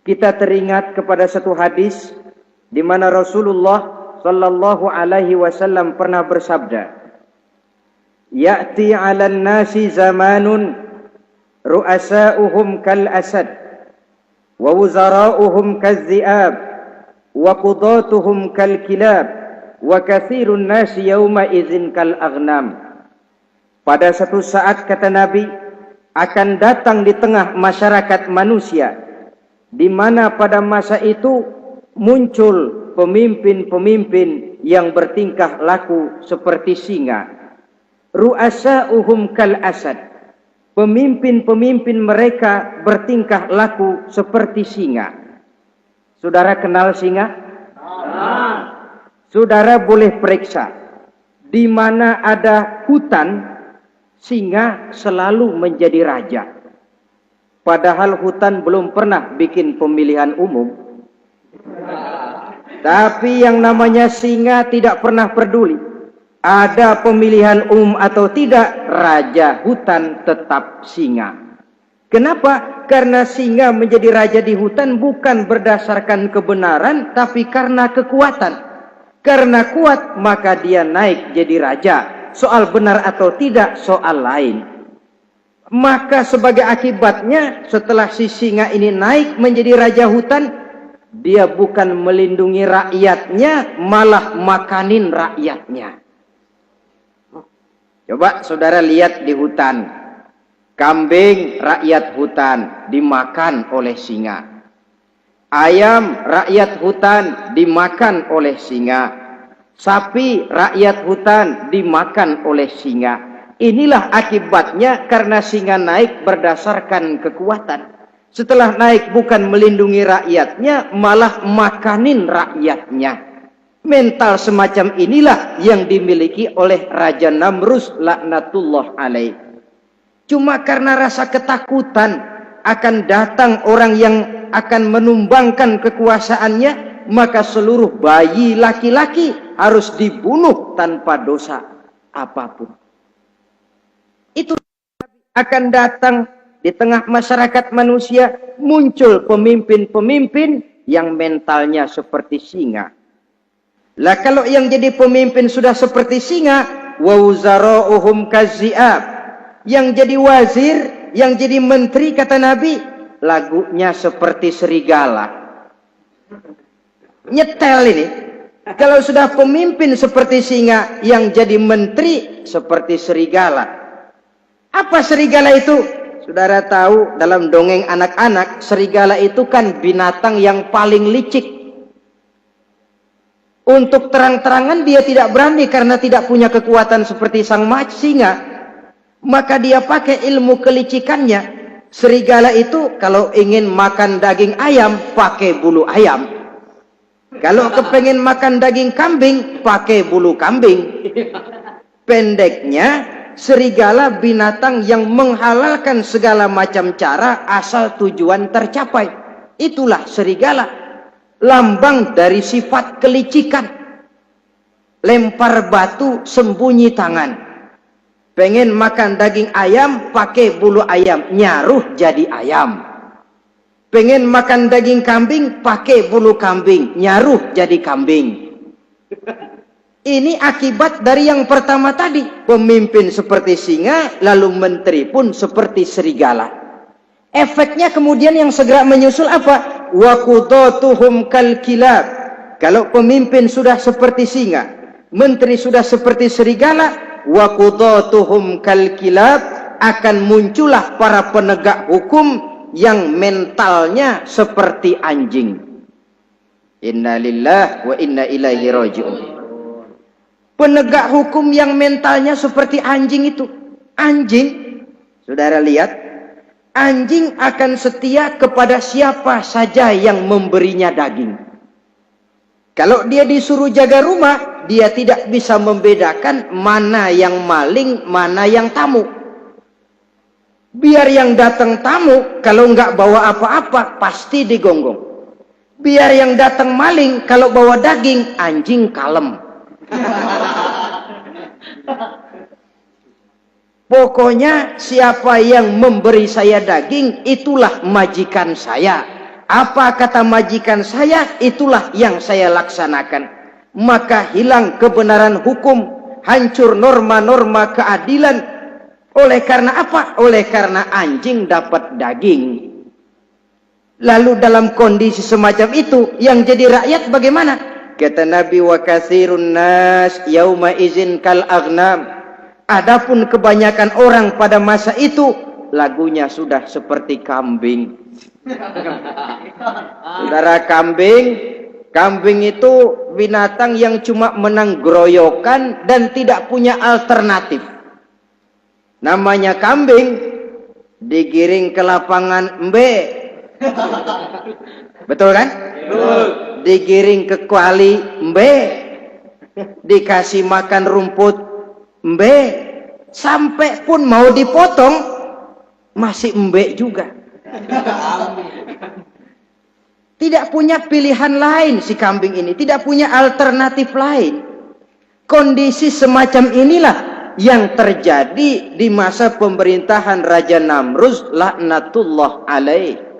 kita teringat kepada satu hadis di mana Rasulullah sallallahu alaihi wasallam pernah bersabda, "Ya'ti 'alan nasi zamanun ru'asa'uhum kal asad wa wuzara'uhum kaz-zi'ab wa qudatuhum kal kilab wa katsirun nasi yawma idzin kal aghnam." Pada satu saat, kata Nabi, akan datang di tengah masyarakat manusia di mana pada masa itu muncul pemimpin-pemimpin yang bertingkah laku seperti singa. Ru'asa'uhum kal asad. Pemimpin-pemimpin mereka bertingkah laku seperti singa. Saudara kenal singa? Saudara boleh periksa. Di mana ada hutan, singa selalu menjadi raja. Padahal hutan belum pernah bikin pemilihan umum. Tapi yang namanya singa tidak pernah peduli. Ada pemilihan umum atau tidak, raja hutan tetap singa. Kenapa? Karena singa menjadi raja di hutan bukan berdasarkan kebenaran, tapi karena kekuatan. Karena kuat, maka dia naik jadi raja. Soal benar atau tidak, soal lain. Maka sebagai akibatnya, setelah si singa ini naik menjadi raja hutan, dia bukan melindungi rakyatnya, malah makanin rakyatnya. Coba saudara lihat di hutan. Kambing rakyat hutan dimakan oleh singa. Ayam rakyat hutan dimakan oleh singa. Sapi rakyat hutan dimakan oleh singa. Inilah akibatnya karena singa naik berdasarkan kekuatan. Setelah naik bukan melindungi rakyatnya, malah makanin rakyatnya. Mental semacam inilah yang dimiliki oleh Raja Namrus laknatullah alaih. Cuma karena rasa ketakutan akan datang orang yang akan menumbangkan kekuasaannya, maka seluruh bayi laki-laki harus dibunuh tanpa dosa apapun. Itu akan datang di tengah masyarakat manusia, muncul pemimpin-pemimpin yang mentalnya seperti singa. Lah kalau yang jadi pemimpin sudah seperti singa, wa wuzara'uhum kaz-zi'ab. Yang jadi wazir, yang jadi menteri, kata Nabi, lagunya seperti serigala. Nyetel ini. Kalau sudah pemimpin seperti singa, yang jadi menteri seperti serigala. Apa serigala itu? Saudara tahu dalam dongeng anak-anak, serigala itu kan binatang yang paling licik. Untuk terang-terangan dia tidak berani karena tidak punya kekuatan seperti sang singa. Maka dia pakai ilmu kelicikannya. Serigala itu kalau ingin makan daging ayam, pakai bulu ayam. Kalau kepengen makan daging kambing, pakai bulu kambing. Pendeknya, serigala binatang yang menghalalkan segala macam cara asal tujuan tercapai. Itulah serigala. Lambang dari sifat kelicikan. Lempar batu, sembunyi tangan. Pengen makan daging ayam, pakai bulu ayam, nyaruh jadi ayam. Pengen makan daging kambing, pakai bulu kambing, nyaruh jadi kambing. Ini akibat dari yang pertama tadi. Pemimpin seperti singa, lalu menteri pun seperti serigala. Efeknya kemudian yang segera menyusul apa? Wa qudatuhum kal kilab. Kalau pemimpin sudah seperti singa, menteri sudah seperti serigala, wa qudatuhum kal kilab, akan muncullah para penegak hukum yang mentalnya seperti anjing. Inna lillahi wa inna ilaihi raji'un. Penegak hukum yang mentalnya seperti anjing itu. Anjing, saudara lihat, anjing akan setia kepada siapa saja yang memberinya daging. Kalau dia disuruh jaga rumah, dia tidak bisa membedakan mana yang maling, mana yang tamu. Biar yang datang tamu, kalau nggak bawa apa-apa, pasti digonggong. Biar yang datang maling, kalau bawa daging, anjing kalem. Pokoknya siapa yang memberi saya daging, itulah majikan saya. Apa kata majikan saya, itulah yang saya laksanakan. Maka hilang kebenaran hukum, hancur norma-norma keadilan. Oleh karena apa? Oleh karena anjing dapat daging. Lalu dalam kondisi semacam itu, yang jadi rakyat bagaimana? Kata Nabi, wa katsirun nas yauma izin kal aghnam. Adapun kebanyakan orang pada masa itu, lagunya sudah seperti kambing. Saudara, kambing itu binatang yang cuma menang geroyokan dan tidak punya alternatif. Namanya kambing, digiring ke lapangan embe. Betul kan? Betul. Digiring ke kuali embe. Dikasih makan rumput embe. Sampai pun mau dipotong masih embe juga. Tidak punya pilihan lain si kambing ini, tidak punya alternatif lain. Kondisi semacam inilah yang terjadi di masa pemerintahan Raja Namruz laknatullah alaih.